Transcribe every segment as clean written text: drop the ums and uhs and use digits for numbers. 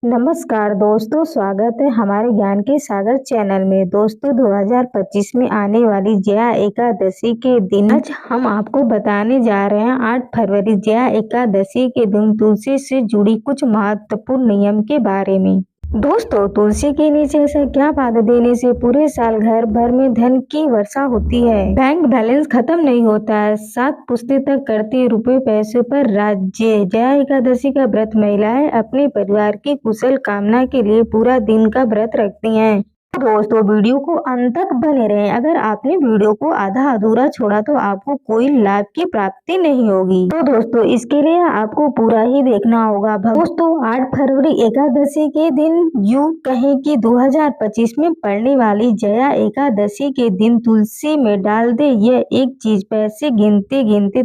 नमस्कार दोस्तों, स्वागत है हमारे ज्ञान के सागर चैनल में। दोस्तों 2025 में आने वाली जया एकादशी के दिन आज हम आपको बताने जा रहे हैं 8 फरवरी जया एकादशी के दिन तुलसी से जुड़ी कुछ महत्वपूर्ण नियम के बारे में। दोस्तों, तुलसी के नीचे ऐसा क्या पाद देने से पूरे साल घर भर में धन की वर्षा होती है, बैंक बैलेंस खत्म नहीं होता है, 7 पुश्ते तक करती रुपए पैसों पर राज्य। जया एकादशी का व्रत महिलाएं अपने परिवार की कुशल कामना के लिए पूरा दिन का व्रत रखती हैं। दोस्तों, वीडियो को अंत तक बने रहें। अगर आपने वीडियो को आधा अधूरा छोड़ा तो आपको कोई लाभ की प्राप्ति नहीं होगी। तो दोस्तों, इसके लिए आपको पूरा ही देखना होगा। दोस्तों, 8 फरवरी एकादशी के दिन यूं कहें कि 2025 में पड़ने वाली जया एकादशी के दिन तुलसी में डाल दे यह एक चीज, पैसे गिनते गिनते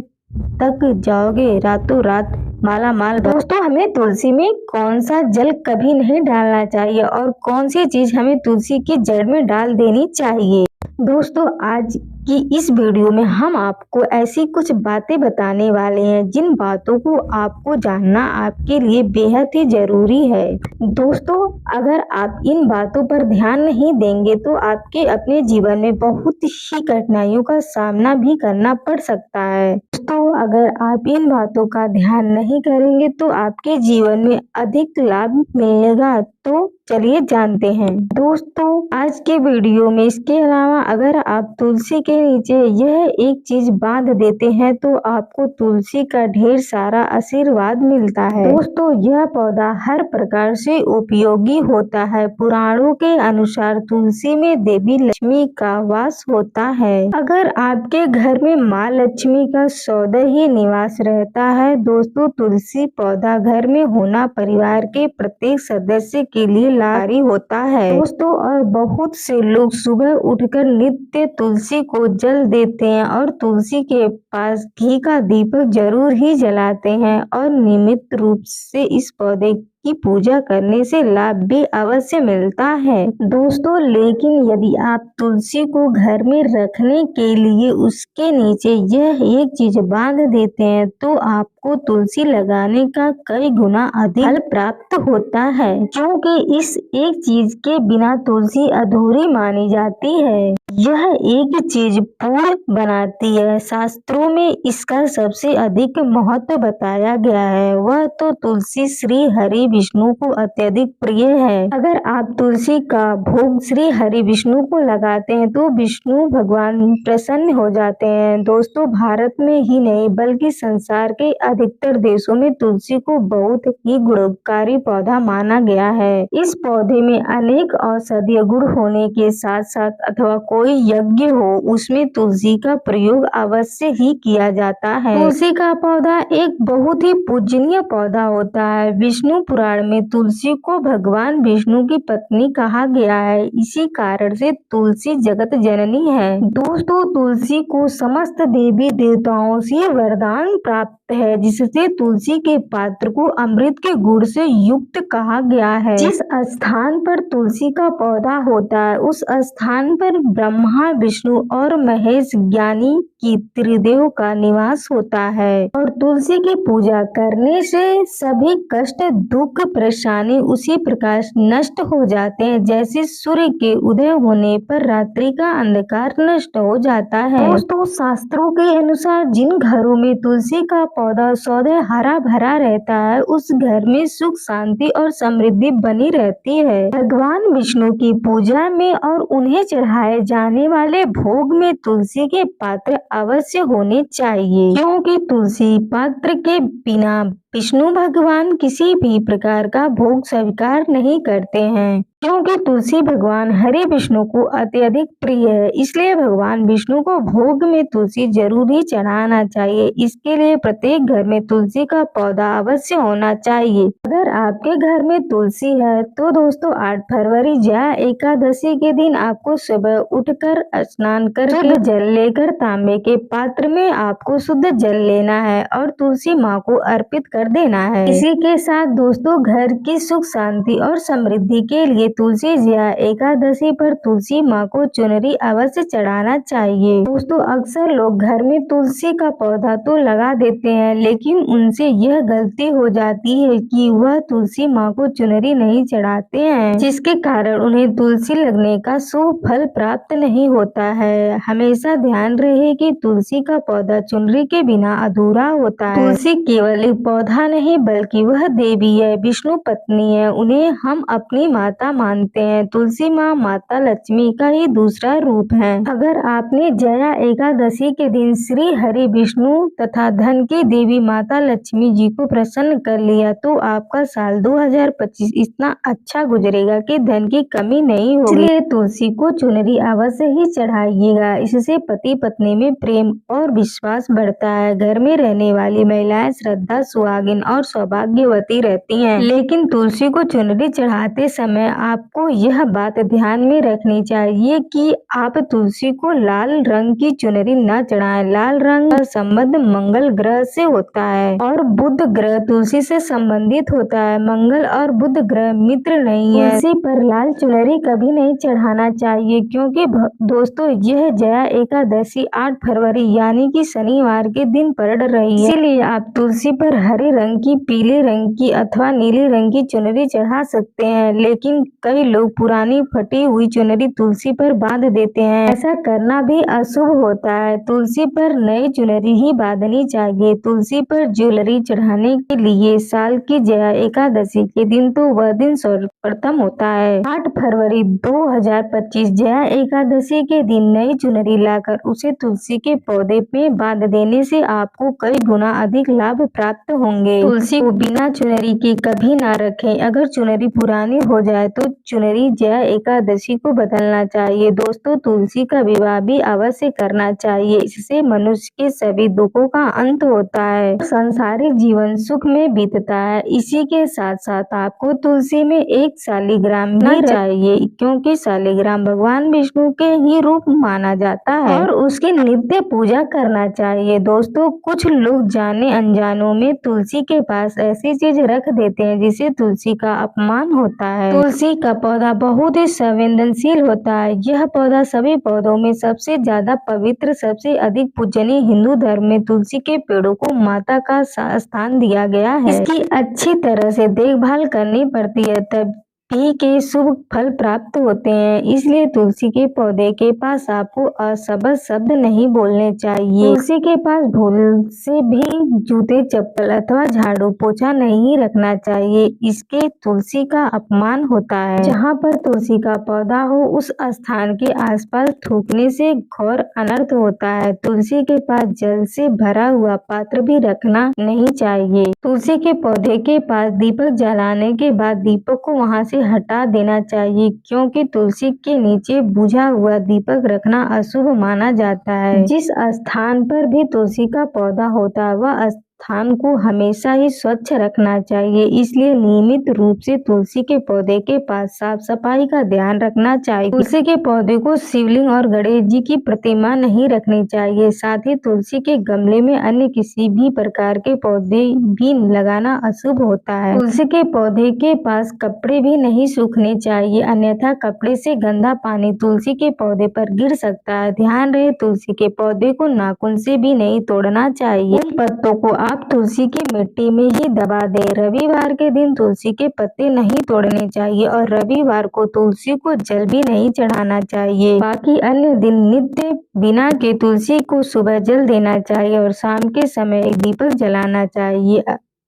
तक जाओगे रातों रात माला माल। दोस्तों, हमें तुलसी में कौन सा जल कभी नहीं डालना चाहिए और कौन सी चीज हमें तुलसी की जड़ में डाल देनी चाहिए। दोस्तों, आज की इस वीडियो में हम आपको ऐसी कुछ बातें बताने वाले हैं जिन बातों को आपको जानना आपके लिए बेहद ही जरूरी है। दोस्तों, अगर आप इन बातों पर ध्यान नहीं देंगे तो आपके अपने जीवन में बहुत ही कठिनाइयों का सामना भी करना पड़ सकता है। दोस्तों, अगर आप इन बातों का ध्यान नहीं करेंगे तो आपके जीवन में अधिक लाभ मिलेगा। तो चलिए जानते हैं। दोस्तों, आज के वीडियो में इसके अलावा अगर आप तुलसी के नीचे यह एक चीज बांध देते हैं तो आपको तुलसी का ढेर सारा आशीर्वाद मिलता है। दोस्तों, यह पौधा हर प्रकार से उपयोगी होता है। पुराणों के अनुसार तुलसी में देवी लक्ष्मी का वास होता है। अगर आपके घर में माँ लक्ष्मी का सौदा ही निवास रहता है, दोस्तों तुलसी पौधा घर में होना परिवार के प्रत्येक सदस्य के लिए लाभकारी होता है। दोस्तों, और बहुत से लोग सुबह उठकर नित्य तुलसी को जल देते हैं और तुलसी के पास घी का दीपक जरूर ही जलाते हैं और नियमित रूप से इस पौधे की पूजा करने से लाभ भी अवश्य मिलता है। दोस्तों, लेकिन यदि आप तुलसी को घर में रखने के लिए उसके नीचे यह एक चीज बांध देते हैं तो आपको तुलसी लगाने का कई गुना अधिक फल प्राप्त होता है, क्योंकि इस एक चीज के बिना तुलसी अधूरी मानी जाती है। यह एक चीज पूर्ण बनाती है। शास्त्रों में इसका सबसे अधिक महत्व बताया गया है। वह तो तुलसी श्री हरि विष्णु को अत्यधिक प्रिय है। अगर आप तुलसी का भोग श्री हरि विष्णु को लगाते हैं तो विष्णु भगवान प्रसन्न हो जाते हैं। दोस्तों, भारत में ही नहीं बल्कि संसार के अधिकतर देशों में तुलसी को बहुत ही गुणकारी पौधा माना गया है। इस पौधे में अनेक औषधीय गुण होने के साथ साथ अथवा कोई यज्ञ हो उसमें तुलसी का प्रयोग अवश्य ही किया जाता है। तुलसी का पौधा एक बहुत ही पूजनीय पौधा होता है। विष्णु पुराण में तुलसी को भगवान विष्णु की पत्नी कहा गया है। इसी कारण से तुलसी जगत जननी है। दोस्तों, तुलसी को समस्त देवी देवताओं से वरदान प्राप्त है जिससे तुलसी के पात्र को अमृत के गुण से युक्त कहा गया है। जिस स्थान पर तुलसी का पौधा होता है उस स्थान पर ब्रह्मा विष्णु और महेश ज्ञानी की त्रिदेव का निवास होता है और तुलसी की पूजा करने से सभी कष्ट दुख परेशानी उसी प्रकार नष्ट हो जाते हैं जैसे सूर्य के उदय होने पर रात्रि का अंधकार नष्ट हो जाता है। दोस्तों, शास्त्रों के अनुसार जिन घरों में तुलसी का पौधा सौदे हरा भरा रहता है उस घर में सुख शांति और समृद्धि बनी रहती है। भगवान विष्णु की पूजा में और उन्हें चढ़ाए जाने वाले भोग में तुलसी के पात्र अवश्य होने चाहिए, क्योंकि तुलसी पात्र के बिना विष्णु भगवान किसी भी प्रकार का भोग स्वीकार नहीं करते हैं। क्योंकि तुलसी भगवान हरि विष्णु को अत्यधिक प्रिय है, इसलिए भगवान विष्णु को भोग में तुलसी जरूर ही चढ़ाना चाहिए। इसके लिए प्रत्येक घर में तुलसी का पौधा अवश्य होना चाहिए। अगर आपके घर में तुलसी है तो दोस्तों 8 फरवरी जया एकादशी के दिन आपको सुबह उठकर स्नान करके जल लेकर तांबे के पात्र में आपको शुद्ध जल लेना है और तुलसी माँ को अर्पित कर देना है। इसी के साथ दोस्तों घर की सुख शांति और समृद्धि के लिए तुलसी जया एकादशी पर तुलसी माँ को चुनरी अवश्य चढ़ाना चाहिए। दोस्तों अक्सर लोग घर में तुलसी का पौधा तो लगा देते हैं, लेकिन उनसे यह गलती हो जाती है कि वह तुलसी माँ को चुनरी नहीं चढ़ाते हैं, जिसके कारण उन्हें तुलसी लगने का शुभ फल प्राप्त नहीं होता है। हमेशा ध्यान रहे कि तुलसी का पौधा चुनरी के बिना अधूरा होता है। तुलसी केवल एक पौधा नहीं बल्कि वह देवी है, विष्णु पत्नी है, उन्हें हम अपनी माता मानते हैं। तुलसी माँ माता लक्ष्मी का ही दूसरा रूप है। अगर आपने जया एकादशी के दिन श्री हरि विष्णु तथा धन की देवी माता लक्ष्मी जी को प्रसन्न कर लिया तो आपका साल 2025 इतना अच्छा गुजरेगा कि धन की कमी नहीं होगी। इसलिए तुलसी को चुनरी अवश्य ही चढ़ाइएगा, इससे पति पत्नी में प्रेम और विश्वास बढ़ता है। घर में रहने वाली महिलाएं श्रद्धा, सुहागिन और सौभाग्यवती रहती हैं। लेकिन तुलसी को चुनरी चढ़ाते समय आपको यह बात ध्यान में रखनी चाहिए कि आप तुलसी को लाल रंग की चुनरी न चढ़ाएं। लाल रंग का संबंध मंगल ग्रह से होता है और बुध ग्रह तुलसी से संबंधित होता है। मंगल और बुध ग्रह मित्र नहीं है। तुलसी पर लाल चुनरी कभी नहीं चढ़ाना चाहिए, क्योंकि दोस्तों यह जया एकादशी 8 फरवरी यानी कि शनिवार के दिन पड़ रही है। इसीलिए आप तुलसी पर हरे रंग की, पीले रंग की अथवा नीले रंग की चुनरी चढ़ा सकते हैं। लेकिन कई लोग पुरानी फटी हुई चुनरी तुलसी पर बांध देते हैं, ऐसा करना भी अशुभ होता है। तुलसी पर नई चुनरी ही बांधनी चाहिए। तुलसी पर ज्वेलरी चढ़ाने के लिए साल की जया एकादशी के दिन तो वह दिन सर्वप्रथम होता है। 8 फरवरी 2025 जया एकादशी के दिन नई चुनरी लाकर उसे तुलसी के पौधे में बांध देने से आपको कई गुना अधिक लाभ प्राप्त होंगे। तुलसी को बिना चुनरी के कभी ना रखें। अगर चुनरी पुरानी हो जाए तो चुनरी जया एकादशी को बदलना चाहिए। दोस्तों तुलसी का विवाह भी अवश्य करना चाहिए, इससे मनुष्य के सभी दुखों का अंत होता है, सांसारिक जीवन सुख में बीतता है। इसी के साथ साथ आपको तुलसी में एक शालिग्राम भी चाहिए, क्योंकि शालिग्राम भगवान विष्णु के ही रूप माना जाता है और उसकी नित्य पूजा करना चाहिए। दोस्तों कुछ लोग जाने अनजानों में तुलसी के पास ऐसी चीज रख देते हैं जिसे तुलसी का अपमान होता है। तुलसी का पौधा बहुत ही संवेदनशील होता है। यह पौधा सभी पौधों में सबसे ज्यादा पवित्र, सबसे अधिक पूजनीय। हिंदू धर्म में तुलसी के पेड़ों को माता का स्थान दिया गया है। इसकी अच्छी तरह से देखभाल करनी पड़ती है, तब भी के शुभ फल प्राप्त होते हैं। इसलिए तुलसी के पौधे के पास आपको असभ्य शब्द नहीं बोलने चाहिए। तुलसी के पास भूल से भी जूते, चप्पल अथवा झाड़ू पोछा नहीं रखना चाहिए, इसके तुलसी का अपमान होता है। जहाँ पर तुलसी का पौधा हो उस स्थान के आसपास थूकने से घोर अनर्थ होता है। तुलसी के पास जल से भरा हुआ पात्र भी रखना नहीं चाहिए। तुलसी के पौधे के पास दीपक जलाने के बाद दीपक को वहां से हटा देना चाहिए, क्योंकि तुलसी के नीचे बुझा हुआ दीपक रखना अशुभ माना जाता है। जिस स्थान पर भी तुलसी का पौधा होता है वह स्थान को हमेशा ही स्वच्छ रखना चाहिए। इसलिए नियमित रूप से तुलसी के पौधे के पास साफ सफाई का ध्यान रखना चाहिए। तुलसी के पौधे को शिवलिंग और गणेश जी की प्रतिमा नहीं रखनी चाहिए। साथ ही तुलसी के गमले में अन्य किसी भी प्रकार के पौधे भी लगाना अशुभ होता है। तुलसी के पौधे के पास कपड़े भी नहीं सूखने चाहिए, अन्यथा कपड़े से गंदा पानी तुलसी के पौधे पर गिर सकता है। ध्यान रहे तुलसी के पौधे को नाखून से भी नहीं तोड़ना चाहिए। उन पत्तों को आप तुलसी की मिट्टी में ही दबा दें। रविवार के दिन तुलसी के पत्ते नहीं तोड़ने चाहिए और रविवार को तुलसी को जल भी नहीं चढ़ाना चाहिए। बाकी अन्य दिन नित्य बिना के तुलसी को सुबह जल देना चाहिए और शाम के समय एक दीपक जलाना चाहिए।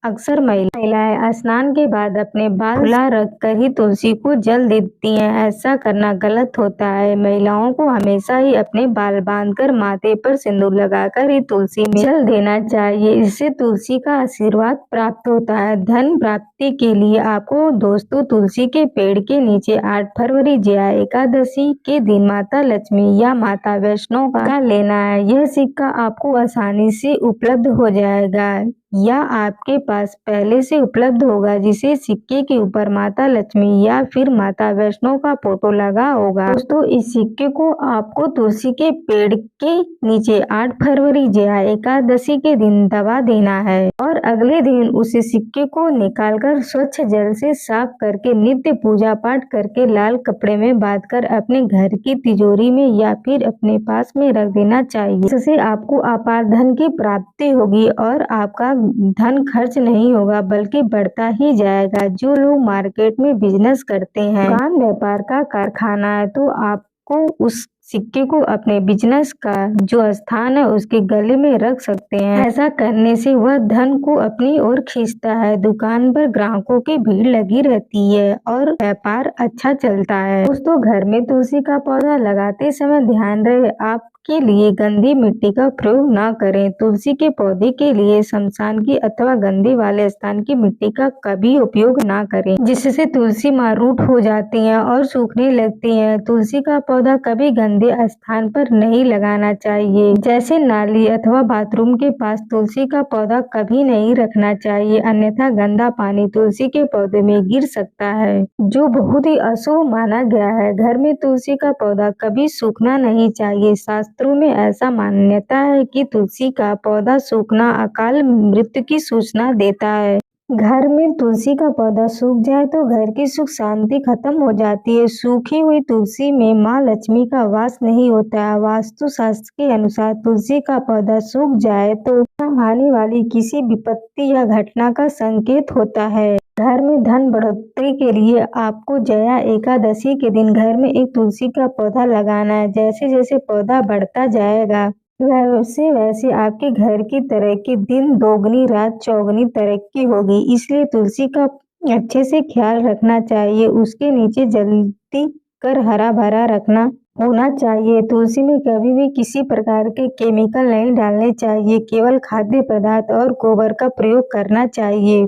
अक्सर महिलाएं स्नान के बाद अपने बाल खुला रखकर ही तुलसी को जल देती हैं। ऐसा करना गलत होता है। महिलाओं को हमेशा ही अपने बाल बांधकर माथे पर सिंदूर लगाकर ही तुलसी में जल देना चाहिए। इससे तुलसी का आशीर्वाद प्राप्त होता है। धन प्राप्ति के लिए आपको दोस्तों तुलसी के पेड़ के नीचे 8 फरवरी जया एकादशी के दिन माता लक्ष्मी या माता वैष्णो का लेना है। यह सिक्का आपको आसानी से उपलब्ध हो जाएगा। या आपके पास पहले से उपलब्ध होगा, जिसे सिक्के के ऊपर माता लक्ष्मी या फिर माता वैष्णो का फोटो लगा होगा। दोस्तों, इस सिक्के को आपको तुलसी के पेड़ के नीचे 8 फरवरी जया एकादशी के दिन दबा देना है और अगले दिन उस सिक्के को निकालकर स्वच्छ जल से साफ करके नित्य पूजा पाठ करके लाल कपड़े में बांधकर अपने घर की तिजोरी में या फिर अपने पास में रख देना चाहिए। इससे आपको अपार धन की प्राप्ति होगी और आपका धन खर्च नहीं होगा बल्कि बढ़ता ही जाएगा। जो लोग मार्केट में बिजनेस करते हैं, दुकान व्यापार का कारखाना है, तो आपको उस सिक्के को अपने बिजनेस का जो स्थान है उसके गले में रख सकते हैं। ऐसा करने से वह धन को अपनी ओर खींचता है। दुकान पर ग्राहकों की भीड़ लगी रहती है और व्यापार अच्छा चलता है। दोस्तों, घर में तुलसी का पौधा लगाते समय ध्यान रहे आप के लिए गंदी मिट्टी का प्रयोग ना करें। तुलसी के पौधे के लिए शमशान की अथवा गंदे वाले स्थान की मिट्टी का कभी उपयोग ना करें, जिससे तुलसी मारूट हो जाती है और सूखने लगती है। तुलसी का पौधा कभी गंदे स्थान पर नहीं लगाना चाहिए, जैसे नाली अथवा बाथरूम के पास तुलसी का पौधा कभी नहीं रखना चाहिए, अन्यथा गंदा पानी तुलसी के पौधे में गिर सकता है, जो बहुत ही अशुभ माना गया है। घर में तुलसी का पौधा कभी सूखना नहीं चाहिए। शास्त्रों में ऐसा मान्यता है कि तुलसी का पौधा सूखना अकाल मृत्यु की सूचना देता है। घर में तुलसी का पौधा सूख जाए तो घर की सुख शांति खत्म हो जाती है। सूखी हुई तुलसी में माँ लक्ष्मी का वास नहीं होता है। वास्तु शास्त्र के अनुसार तुलसी का पौधा सूख जाए तो आने वाली किसी विपत्ति या घटना का संकेत होता है। घर में धन बढ़ोतरी के लिए आपको जया एकादशी के दिन घर में एक तुलसी का पौधा लगाना है। जैसे जैसे पौधा बढ़ता जाएगा वैसे वैसे आपके घर की तरक्की दिन दोगुनी रात चौगुनी तरक्की होगी। इसलिए तुलसी का अच्छे से ख्याल रखना चाहिए। उसके नीचे जल्दी कर हरा भरा रखना होना चाहिए। तुलसी में कभी भी किसी प्रकार के केमिकल नहीं डालने चाहिए, केवल खाद्य पदार्थ और गोबर का प्रयोग करना चाहिए।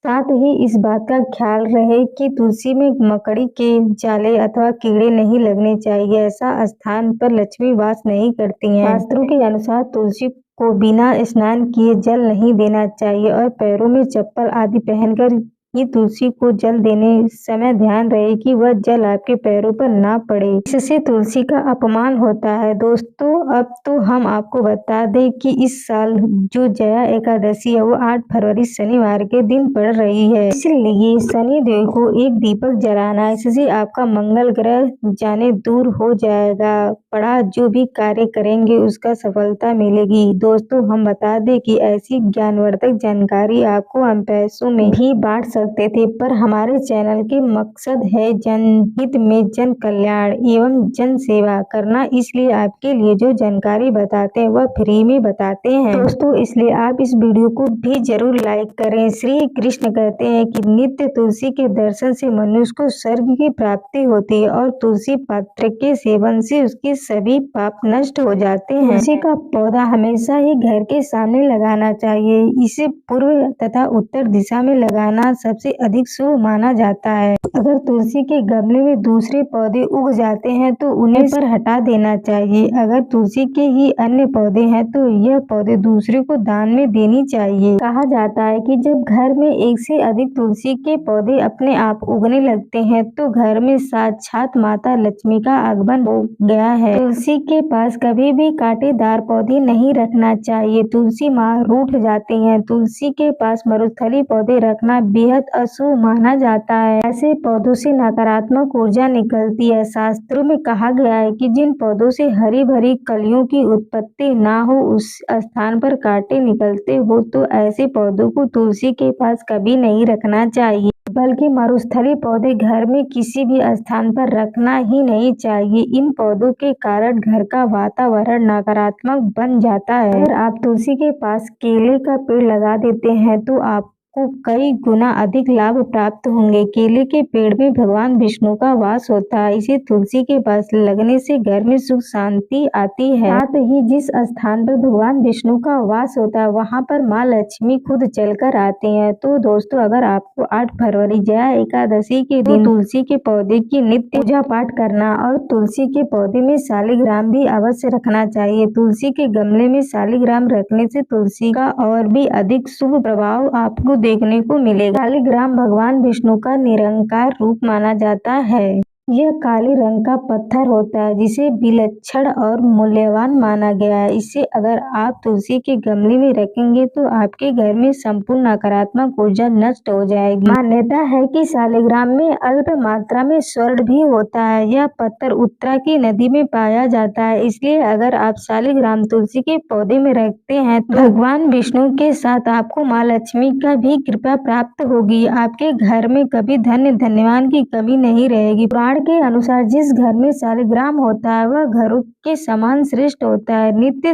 साथ ही इस बात का ख्याल रहे कि तुलसी में मकड़ी के जाले अथवा कीड़े नहीं लगने चाहिए। ऐसा स्थान पर लक्ष्मी वास नहीं करती हैं। शास्त्रों के अनुसार तुलसी को बिना स्नान किए जल नहीं देना चाहिए और पैरों में चप्पल आदि पहनकर ही तुलसी को जल देने समय ध्यान रहे कि वह जल आपके पैरों पर ना पड़े, इससे तुलसी का अपमान होता है। दोस्तों, अब तो हम आपको बता दें कि इस साल जो जया एकादशी है वो 8 फरवरी शनिवार के दिन पड़ रही है, इसलिए शनिदेव को एक दीपक जलाना, इससे आपका मंगल ग्रह जाने दूर हो जाएगा। पड़ा जो भी कार्य करेंगे उसका सफलता मिलेगी। दोस्तों, हम बता दें कि ऐसी ज्ञानवर्धक जानकारी आपको हम पैसों में भी बांट सकते थे, पर हमारे चैनल के मकसद है जनहित में जन कल्याण एवं जन सेवा करना, इसलिए आपके लिए जो जानकारी बताते हैं वह फ्री में बताते हैं। दोस्तों, इसलिए आप इस वीडियो को भी जरूर लाइक करें। श्री कृष्ण कहते हैं कि नित्य तुलसी के दर्शन से मनुष्य को स्वर्ग की प्राप्ति होती है और तुलसी पत्र के सेवन से उसके सभी पाप नष्ट हो जाते हैं। तुलसी का पौधा हमेशा ही घर के सामने लगाना चाहिए। इसे पूर्व तथा उत्तर दिशा में लगाना सबसे अधिक शुभ माना जाता है। अगर तुलसी के गमले में दूसरे पौधे उग जाते हैं तो उन्हें पर हटा देना चाहिए। अगर तुलसी के ही अन्य पौधे हैं तो यह पौधे दूसरे को दान में देनी चाहिए। कहा जाता है कि जब घर में एक से अधिक तुलसी के पौधे अपने आप उगने लगते हैं तो घर में साक्षात माता लक्ष्मी का आगमन हो गया है। तुलसी के पास कभी भी कांटेदार पौधे नहीं रखना चाहिए, तुलसी माँ रूठ जाती है। तुलसी के पास मरुस्थली पौधे रखना बेहद अशुभ माना जाता है। ऐसे पौधों से नकारात्मक ऊर्जा निकलती है। शास्त्रों में कहा गया है कि जिन पौधों से हरी भरी कलियों की उत्पत्ति ना हो उस स्थान पर कांटे निकलते हो तो ऐसे पौधों को तुलसी के पास कभी नहीं रखना चाहिए, बल्कि मरुस्थली पौधे घर में किसी भी स्थान पर रखना ही नहीं चाहिए। इन पौधों के कारण घर का वातावरण नकारात्मक बन जाता है। अगर आप तुलसी के पास केले का पेड़ लगा देते हैं तो आप आपको कई गुना अधिक लाभ प्राप्त होंगे। केले के पेड़ में भगवान विष्णु का वास होता है। इसे तुलसी के पास लगने से घर में सुख शांति आती है। साथ ही जिस स्थान पर भगवान विष्णु का वास होता है वहाँ पर माँ लक्ष्मी खुद चलकर आती हैं। तो दोस्तों, अगर आपको 8 फरवरी जया एकादशी के दिन तुलसी के पौधे की नित्य पूजा पाठ करना और तुलसी के पौधे में शालिग्राम भी अवश्य रखना चाहिए। तुलसी के गमले में शालिग्राम रखने से तुलसी का और भी अधिक शुभ प्रभाव आपको देखने को मिलेगा। शालिग्राम भगवान विष्णु का निरंकार रूप माना जाता है। यह काले रंग का पत्थर होता है जिसे विलक्षण और मूल्यवान माना गया है। इसे अगर आप तुलसी के गमले में रखेंगे तो आपके घर में संपूर्ण नकारात्मक ऊर्जा नष्ट हो जाएगी। मान्यता है कि शालिग्राम में अल्प मात्रा में स्वर्ण भी होता है। यह पत्थर उत्तरा की नदी में पाया जाता है। इसलिए अगर आप शालिग्राम तुलसी के पौधे में रखते हैं तो भगवान विष्णु के साथ आपको माँ लक्ष्मी का भी कृपा प्राप्त होगी। आपके घर में कभी धन्य धन्यवान की कमी नहीं रहेगी। पुराण के अनुसार जिस घर में शालिग्राम होता है वह घरों के समान श्रेष्ठ होता है। नित्य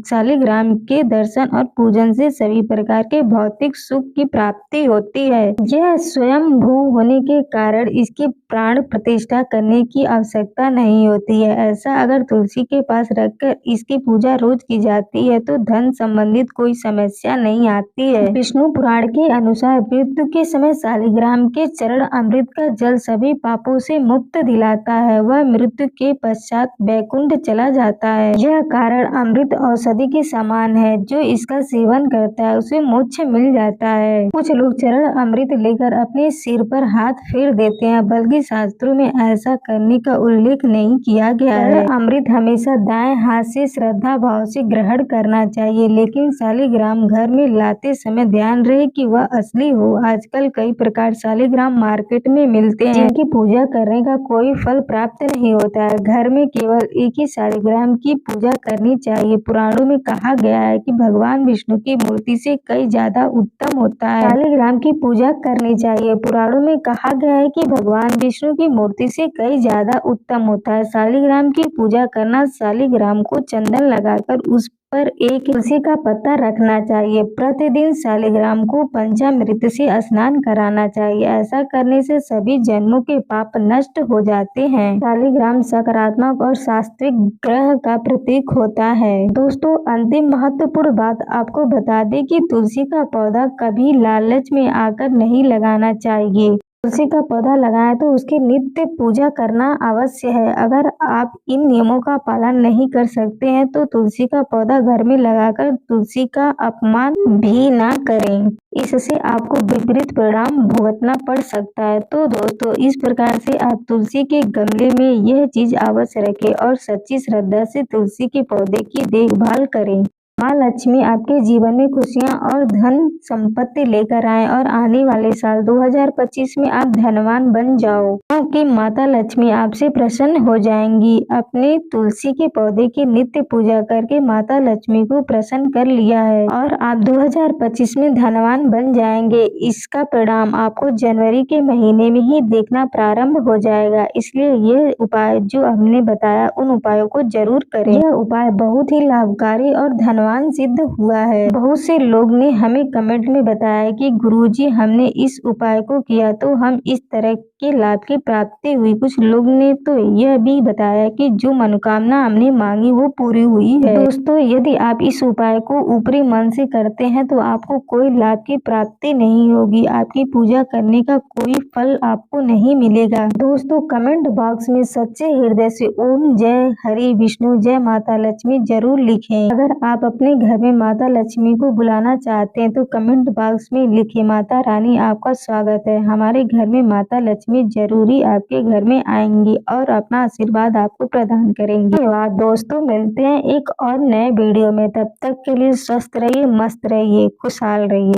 शालिग्राम के दर्शन और पूजन से सभी प्रकार के भौतिक सुख की प्राप्ति होती है। यह स्वयं भू होने के कारण इसकी प्राण प्रतिष्ठा करने की आवश्यकता नहीं होती है। ऐसा अगर तुलसी के पास रखकर इसकी पूजा रोज की जाती है तो धन संबंधित कोई समस्या नहीं आती है। विष्णु पुराण के अनुसार मृत्यु के समय शालिग्राम के चरण अमृत का जल सभी पापों से मुक्त दिलाता है। वह मृत्यु के पश्चात वैकुंठ चला जाता है। यह कारण अमृत औषधि के समान है। जो इसका सेवन करता है उसे मोक्ष मिल जाता है। कुछ लोग चरण अमृत लेकर अपने सिर पर हाथ फेर देते हैं, बल्कि शास्त्रों में ऐसा करने का उल्लेख नहीं किया गया है। अमृत हमेशा दाएं हाथ से श्रद्धा भाव से ग्रहण करना चाहिए, लेकिन शालिग्राम घर में लाते समय ध्यान रहे कि वह असली हो। आजकल कई प्रकार शालिग्राम मार्केट में मिलते हैं जिनकी पूजा करने का कोई फल प्राप्त नहीं होता है। घर में केवल एक ही शालिग्राम की पूजा करनी चाहिए। पुराणों में कहा गया है कि भगवान विष्णु की मूर्ति से कई ज्यादा उत्तम होता है। शालिग्राम की पूजा करनी चाहिए। पुराणों में कहा गया है कि भगवान विष्णु की मूर्ति से कई ज्यादा उत्तम होता है। शालिग्राम की पूजा करना, शालिग्राम को चंदन लगाकर उस पर एक तुलसी का पत्ता रखना चाहिए। प्रतिदिन शालिग्राम को पंचामृत से स्नान कराना चाहिए। ऐसा करने से सभी जन्मों के पाप नष्ट हो जाते हैं। शालिग्राम सकारात्मक और सात्विक ग्रह का प्रतीक होता है। दोस्तों, अंतिम महत्वपूर्ण बात आपको बता दें कि तुलसी का पौधा कभी लालच में आकर नहीं लगाना चाहिए। तुलसी का पौधा लगाएं तो उसकी नित्य पूजा करना अवश्य है। अगर आप इन नियमों का पालन नहीं कर सकते हैं तो तुलसी का पौधा घर में लगाकर तुलसी का अपमान भी ना करें। इससे आपको विपरीत परिणाम भुगतना पड़ सकता है। तो दोस्तों, इस प्रकार से आप तुलसी के गमले में यह चीज अवश्य रखें और सच्ची श्रद्धा से तुलसी के पौधे की देखभाल करें। माँ लक्ष्मी आपके जीवन में खुशियाँ और धन संपत्ति लेकर आए और आने वाले साल 2025 में आप धनवान बन जाओ, क्योंकि माता लक्ष्मी आपसे प्रसन्न हो जाएंगी। अपने तुलसी के पौधे की नित्य पूजा करके माता लक्ष्मी को प्रसन्न कर लिया है और आप 2025 में धनवान बन जाएंगे। इसका परिणाम आपको जनवरी के महीने में ही देखना प्रारंभ हो जाएगा। इसलिए यह उपाय जो हमने बताया उन उपायों को जरूर करें। यह उपाय बहुत ही लाभकारी और धनवान सिद्ध हुआ है। बहुत से लोग ने हमें कमेंट में बताया कि गुरुजी, हमने इस उपाय को किया तो हम इस तरह के लाभ की प्राप्ति हुई। कुछ लोग ने तो यह भी बताया कि जो मनोकामना हमने मांगी वो पूरी हुई है। दोस्तों, यदि आप इस उपाय को ऊपरी मन से करते हैं तो आपको कोई लाभ की प्राप्ति नहीं होगी। आपकी पूजा करने का कोई फल आपको नहीं मिलेगा। दोस्तों, कमेंट बॉक्स में सच्चे हृदय से ओम जय हरि विष्णु जय माता लक्ष्मी जरूर लिखें। अगर आप अपने घर में माता लक्ष्मी को बुलाना चाहते हैं तो कमेंट बॉक्स में लिखिए, माता रानी आपका स्वागत है। हमारे घर में माता लक्ष्मी जरूरी आपके घर में आएंगी और अपना आशीर्वाद आपको प्रदान करेंगी। धन्यवाद दोस्तों, मिलते हैं एक और नए वीडियो में। तब तक के लिए स्वस्थ रहिए, मस्त रहिए, खुशहाल रहिए।